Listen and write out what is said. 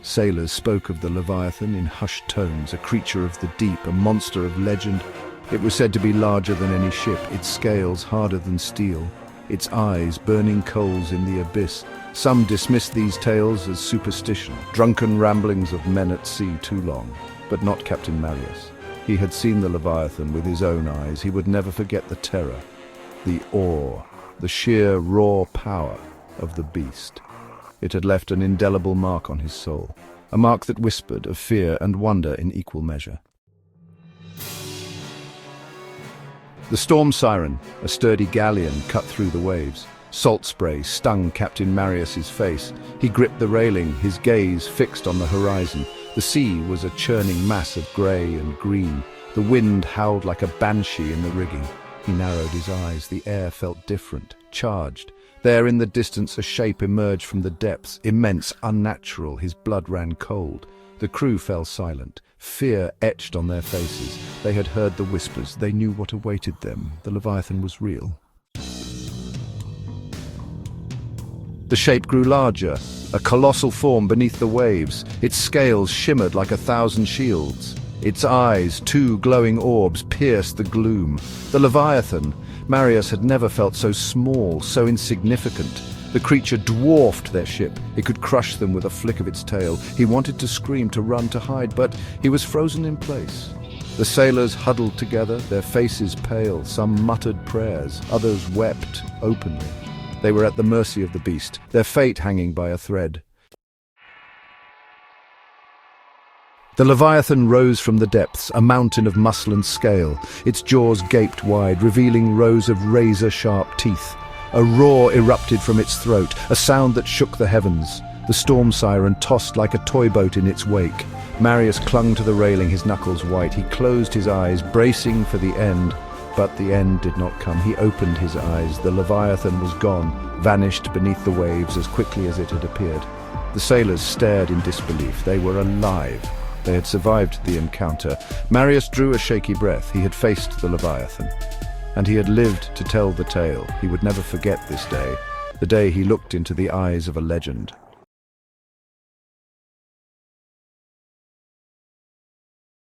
Sailors spoke of the Leviathan in hushed tones, a creature of the deep, a monster of legend. It was said to be larger than any ship, its scales harder than steel, its eyes burning coals in the abyss. Some dismissed these tales as superstition, drunken ramblings of men at sea too long, but not Captain Marius. He had seen the Leviathan with his own eyes. He would never forget the terror, the awe, the sheer raw power of the beast. It had left an indelible mark on his soul, a mark that whispered of fear and wonder in equal measure. The storm siren, a sturdy galleon, cut through the waves. Salt spray stung Captain Marius's face. He gripped the railing, his gaze fixed on the horizon. The sea was a churning mass of grey and green. The wind howled like a banshee in the rigging. He narrowed his eyes. The air felt different, charged. There in the distance a shape emerged from the depths, immense, unnatural. His blood ran cold. The crew fell silent. Fear etched on their faces. They had heard the whispers. They knew what awaited them. The Leviathan was real. The shape grew larger, a colossal form beneath the waves. Its scales shimmered like 1,000 shields. Its eyes, two glowing orbs, pierced the gloom. The Leviathan. Marius had never felt so small, so insignificant. The creature dwarfed their ship. It could crush them with a flick of its tail. He wanted to scream, to run, to hide, but he was frozen in place. The sailors huddled together, their faces pale. Some muttered prayers, others wept openly. They were at the mercy of the beast, their fate hanging by a thread. The Leviathan rose from the depths, a mountain of muscle and scale. Its jaws gaped wide, revealing rows of razor-sharp teeth. A roar erupted from its throat, a sound that shook the heavens. The storm siren tossed like a toy boat in its wake. Marius clung to the railing, his knuckles white. He closed his eyes, bracing for the end. But the end did not come. He opened his eyes. The Leviathan was gone, vanished beneath the waves as quickly as it had appeared. The sailors stared in disbelief. They were alive. They had survived the encounter. Marius drew a shaky breath. He had faced the Leviathan, and he had lived to tell the tale. He would never forget this day, the day he looked into the eyes of a legend.